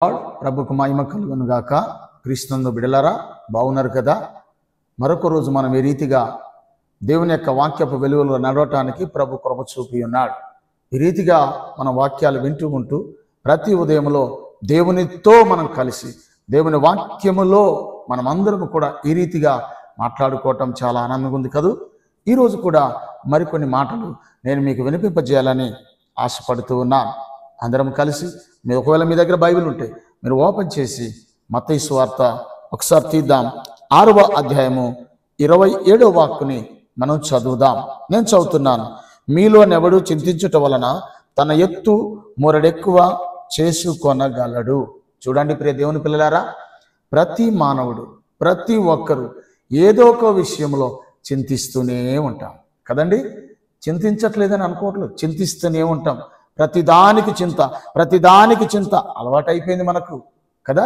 ప్రభుకు మహిమ కలుగును గాక. క్రీస్తునందు బిడలారా, బాగున్నారు కదా? మరొక రోజు మనం ఈ రీతిగా దేవుని యొక్క వాక్యపు వెలుగులో నడవటానికి ప్రభు కృప చూపి ఉన్నాడు. ఈ రీతిగా మన వాక్యాలు వింటూ ఉంటూ ప్రతి ఉదయంలో దేవునితో మనం కలిసి దేవుని వాక్యములో మనమందరం కూడా ఈ రీతిగా మాట్లాడుకోవటం చాలా ఆనందంగా ఉంది కదూ. ఈరోజు కూడా మరికొన్ని మాటలు నేను మీకు వినిపింపజేయాలని ఆశపడుతూ ఉన్నాను. అందరం కలిసి ఒకవేళ మీ దగ్గర బైబిల్ ఉంటే మీరు ఓపెన్ చేసి మత్తయి సువార్త ఒకసారి తీద్దాం. 6వ అధ్యాయము 27వ వాక్కుని మనం చదువుదాం. నేను చదువుతున్నాను. మీలోనెవడు చింతించుట వలన తన ఎత్తు మూరడెక్కువ చేసుకొనగలడు. చూడండి ప్రియ దేవుని పిల్లలారా, ప్రతి మానవుడు ప్రతి ఒక్కరూ ఏదో ఒక విషయంలో చింతిస్తూనే ఉంటాం కదండి. చింతించట్లేదని అనుకోవట్లేదు, చింతిస్తూనే ఉంటాం. ప్రతిదానికి చింత అలవాటు అయిపోయింది మనకు కదా.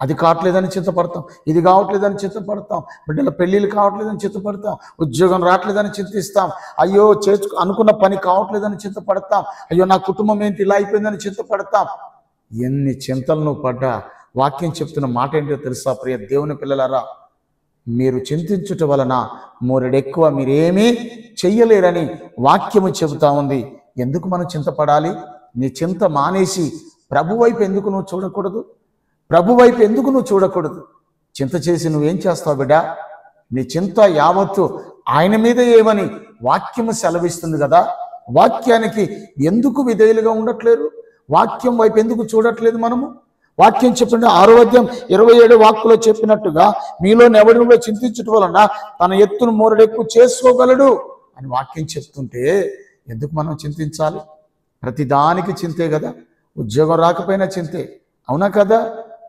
అది కావట్లేదని చింతపడతాం, ఇది కావట్లేదని చింతపడతాం, బిడ్డల పెళ్ళిళ్ళు కావట్లేదని చింతపడతాం, ఉద్యోగం రావట్లేదని చింతిస్తాం, అయ్యో అనుకున్న పని కావట్లేదని చింతపడతాం, అయ్యో నా కుటుంబం ఏంటి ఇలా అయిపోయిందని చింతపడతాం. ఎన్ని చింతలను పడ్డా వాక్యం చెప్తున్న మాట ఏంటో తెలుసా ప్రియ దేవుని పిల్లలారా? మీరు చింతించుట వలన మూరెడెక్కువ మీరేమీ చెయ్యలేరని వాక్యము చెబుతా ఉంది. ఎందుకు మనం చింతపడాలి? నీ చింత మానేసి ప్రభు వైపు ఎందుకు నువ్వు చూడకూడదు? చింత చేసి నువ్వేం చేస్తావు బిడ్డ? నీ చింత యావత్తు ఆయన మీద ఏమని వాక్యము సెలవిస్తుంది కదా. వాక్యానికి ఎందుకు విధేయులుగా ఉండట్లేరు? వాక్యం వైపు ఎందుకు చూడట్లేదు మనము? వాక్యం చెప్పిన 6వ అధ్యాయం 27 వాక్కులో చెప్పినట్టుగా మీలోనెవడు చింతించుట వలన తన ఎత్తును మూరడెక్కు చేసుకోగలడు అని వాక్యం చెప్తుంటే ఎందుకు మనం చింతించాలి? ప్రతిదానికి చింతే కదా. ఉద్యోగం రాకపోయినా చింతే, అవునా కదా?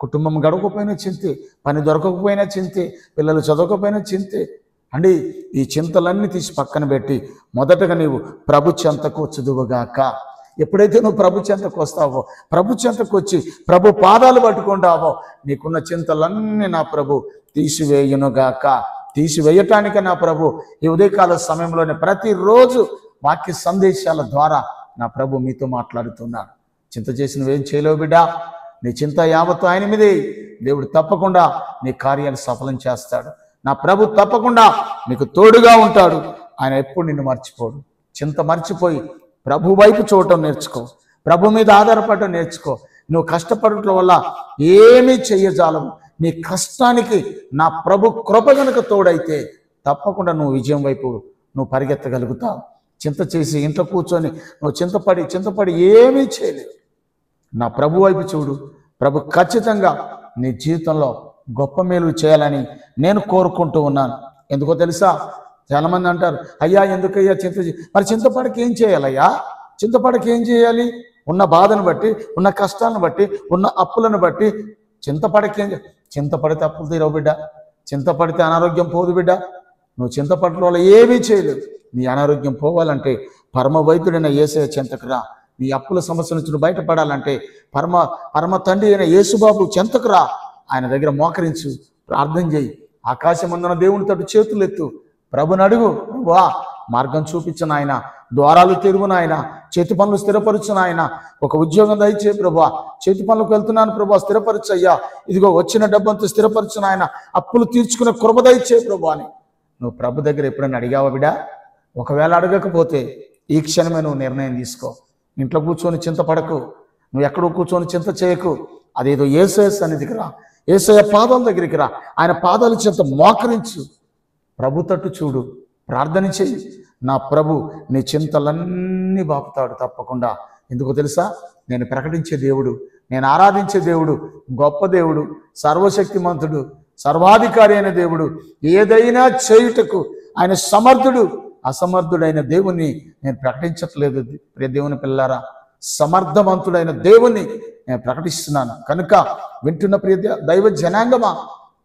కుటుంబం గడవకపోయినా చింతే, పని దొరకకపోయినా చింతే, పిల్లలు చదవకపోయినా చింతే అండి. ఈ చింతలన్నీ తీసి పక్కన పెట్టి మొదటగా నీవు ప్రభు చెంతకు వచ్చుదువుగాక. ఎప్పుడైతే నువ్వు ప్రభు చెంతకు వస్తావో, ప్రభు చెంతకు వచ్చి ప్రభు పాదాలు పట్టుకుంటావో, నీకున్న చింతలన్నీ నా ప్రభు తీసివేయునుగాక. తీసివేయటానికి నా ప్రభు ఈ ఉదయకాల సమయంలోనే ప్రతిరోజు వాక్య సందేశాల ద్వారా నా ప్రభు మీతో మాట్లాడుతున్నాడు. చింత చేసి నువ్వేం చేయలేవు బిడ్డ. నీ చింత యావత్తు ఆయన మీదే. దేవుడు తప్పకుండా నీ కార్యాలు సఫలం చేస్తాడు. నా ప్రభు తప్పకుండా నీకు తోడుగా ఉంటాడు. ఆయన ఎప్పుడు నిన్ను మర్చిపోడు. చింత మర్చిపోయి ప్రభు వైపు చూడటం నేర్చుకో, ప్రభు మీద ఆధారపడటం నేర్చుకో. నువ్వు కష్టపడటం వల్ల ఏమీ చెయ్యజాలవు. నీ కష్టానికి నా ప్రభు కృప గనుక తోడైతే తప్పకుండా నువ్వు విజయం వైపు నువ్వు పరిగెత్తగలుగుతావు. చింత చేసి ఇంట్లో కూర్చొని నువ్వు చింతపడి ఏమీ చేయలేవు. నా ప్రభు వైపు చూడు. ప్రభు ఖచ్చితంగా నీ జీవితంలో గొప్ప మేలు చేయాలని నేను కోరుకుంటూ ఉన్నాను. ఎందుకో తెలుసా? చాలామంది అంటారు, అయ్యా ఎందుకయ్యా మరి చింతపడకి ఏం చేయాలయ్యా? చింతపడకి ఏం చేయాలి? ఉన్న బాధను బట్టి, ఉన్న కష్టాలను బట్టి, ఉన్న అప్పులను బట్టి చింతపడితే అప్పులు తీరవు బిడ్డ. చింతపడితే అనారోగ్యం పోదు బిడ్డ. నువ్వు చింతపడటం వల్ల ఏమీ చేయలేదు. నీ అనారోగ్యం పోవాలంటే పరమ వైద్యుడైన యేసయ్య చెంతకు రా. నీ అప్పుల సమస్య నుంచి నువ్వు బయటపడాలంటే పరమ తండ్రి అయిన యేసుబాబు చెంతకు రా. ఆయన దగ్గర మోకరించు, ప్రార్థన చేయి. ఆకాశమందున దేవుని తోటి చేతులు ఎత్తు, ప్రభుని అడుగు. ప్రభువా, మార్గం చూపించిన ఆయన, ద్వారాలు తెరువున ఆయన, చేతి పనులు స్థిరపరుచిన ఆయన, ఒక ఉద్యోగం దయచే ప్రభువా, చేతి పనులకు వెళ్తున్నాను ప్రభువా, స్థిరపరచయ్యా. ఇదిగో వచ్చిన డబ్బంతా స్థిరపరిచిన ఆయన, అప్పులు తీర్చుకునే కృప దయచే ప్రభువా అని నువ్వు ప్రభు దగ్గర ఎప్పుడైనా అడిగావా బిడ్డా? ఒకవేళ అడగకపోతే ఈ క్షణమే నువ్వు నిర్ణయం తీసుకో. ఇంట్లో కూర్చొని చింతపడకు, నువ్వు ఎక్కడో కూర్చొని చింత చేయకు. అదేదో యేసయ్య సన్నిధికి రా, యేసయ్య పాదాల దగ్గరికి రా. ఆయన పాదాల చెంత మోకరించు, ప్రభు తట్టు చూడు, ప్రార్థన చెయ్యి. నా ప్రభు నీ చింతలన్నీ బాపుతాడు తప్పకుండా. ఎందుకో తెలుసా? నేను ప్రకటించే దేవుడు, నేను ఆరాధించే దేవుడు గొప్ప దేవుడు, సర్వశక్తిమంతుడు, సర్వాధికారి అయిన దేవుడు. ఏదైనా చేయుటకు ఆయన సమర్థుడు. అసమర్థుడైన దేవుణ్ణి నేను ప్రకటించట్లేదు ప్రియ దేవుని పిల్లారా. సమర్థవంతుడైన దేవుణ్ణి నేను ప్రకటిస్తున్నాను. కనుక వింటున్న ప్రియ దైవ జనాంగమా,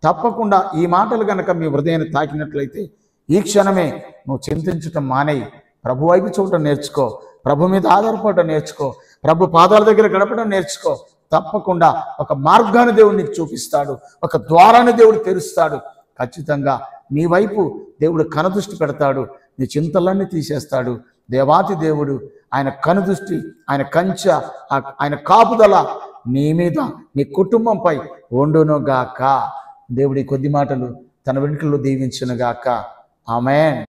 తప్పకుండా ఈ మాటలు కనుక మీ హృదయాన్ని తాకినట్లయితే ఈ క్షణమే నువ్వు చింతించటం మానేయి. ప్రభు వైపు చూడటం నేర్చుకో, ప్రభు మీద ఆధారపడటం నేర్చుకో, ప్రభు పాదాల దగ్గర గడపడం నేర్చుకో. తప్పకుండా ఒక మార్గాన్ని దేవుడు నీకు చూపిస్తాడు, ఒక ద్వారాన్ని దేవుడు తెరుస్తాడు. ఖచ్చితంగా నీ వైపు దేవుడు కనుదృష్టి పెడతాడు, నీ చింతలన్నీ తీసేస్తాడు. దేవాతి దేవుడు, ఆయన కనుదృష్టి, ఆయన కంచె, ఆయన కాపుదల నీ మీద నీ కుటుంబంపై ఉండునుగాక. దేవుడి కొద్ది మాటలు తన వెనుకల్లో దీవించునుగాక. ఆమేన్.